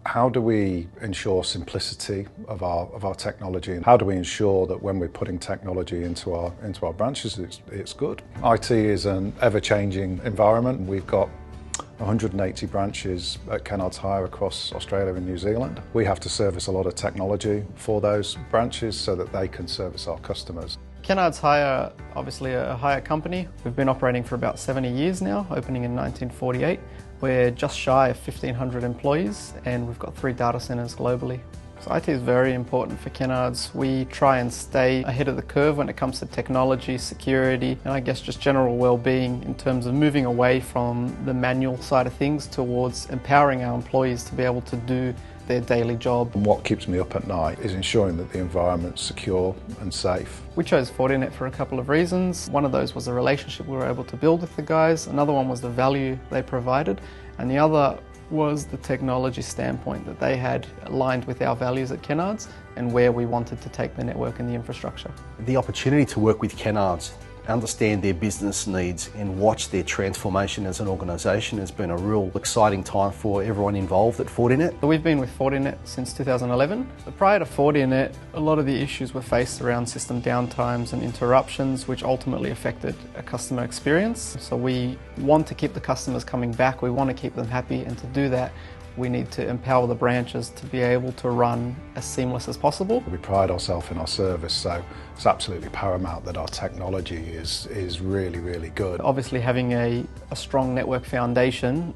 How do we ensure simplicity of our technology, and how do we ensure that when we're putting technology into our branches, it's good? IT is an ever-changing environment. We've got 180 branches at Kennards Hire across Australia and New Zealand. We have to service a lot of technology for those branches so that they can service our customers. Kennards Hire, obviously a hire company. We've been operating for about 70 years now, opening in 1948. We're just shy of 1,500 employees and we've got 3 data centres globally. So IT is very important for Kennards. We try and stay ahead of the curve when it comes to technology, security, and I guess just general well-being in terms of moving away from the manual side of things towards empowering our employees to be able to do their daily job. And what keeps me up at night is ensuring that the environment's secure and safe. We chose Fortinet for a couple of reasons. One of those was the relationship we were able to build with the guys. Another one was the value they provided. And the other was the technology standpoint that they had aligned with our values at Kennards and where we wanted to take the network and the infrastructure. The opportunity to work with Kennards, understand their business needs and watch their transformation as an organisation has been a real exciting time for everyone involved at Fortinet. We've been with Fortinet since 2011. Prior to Fortinet, a lot of the issues were faced around system downtimes and interruptions, which ultimately affected a customer experience. So we want to keep the customers coming back, we want to keep them happy, and to do that we need to empower the branches to be able to run as seamless as possible. We pride ourselves in our service, so it's absolutely paramount that our technology is really, really good. Obviously having a strong network foundation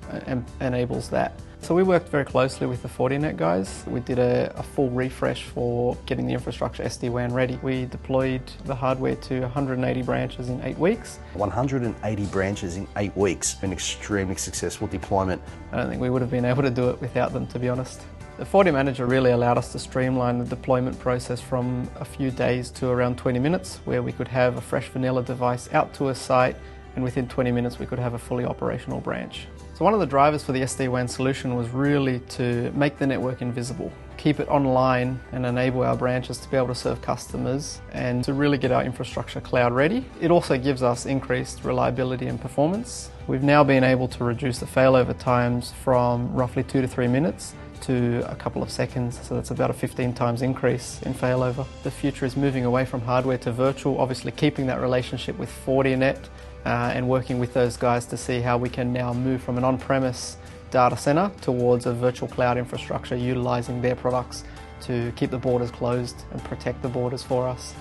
enables that. So we worked very closely with the Fortinet guys. We did a full refresh for getting the infrastructure SD-WAN ready. We deployed the hardware to 180 branches in 8 weeks. 180 branches in 8 weeks, an extremely successful deployment. I don't think we would have been able to do it without them, to be honest. The FortiManager really allowed us to streamline the deployment process from a few days to around 20 minutes, where we could have a fresh vanilla device out to a site, and within 20 minutes we could have a fully operational branch. So one of the drivers for the SD-WAN solution was really to make the network invisible, keep it online and enable our branches to be able to serve customers and to really get our infrastructure cloud ready. It also gives us increased reliability and performance. We've now been able to reduce the failover times from roughly 2 to 3 minutes to a couple of seconds, so that's about a 15 times increase in failover. The future is moving away from hardware to virtual, obviously keeping that relationship with Fortinet and working with those guys to see how we can now move from an on-premise data center towards a virtual cloud infrastructure, utilising their products to keep the borders closed and protect the borders for us.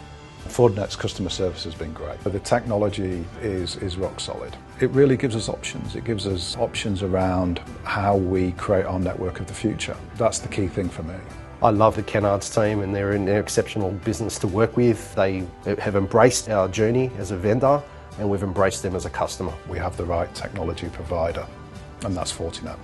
Fortinet's customer service has been great. The technology is rock solid. It really gives us options. It gives us options around how we create our network of the future. That's the key thing for me. I love the Kennards team and they're an exceptional business to work with. They have embraced our journey as a vendor and we've embraced them as a customer. We have the right technology provider, and that's Fortinet.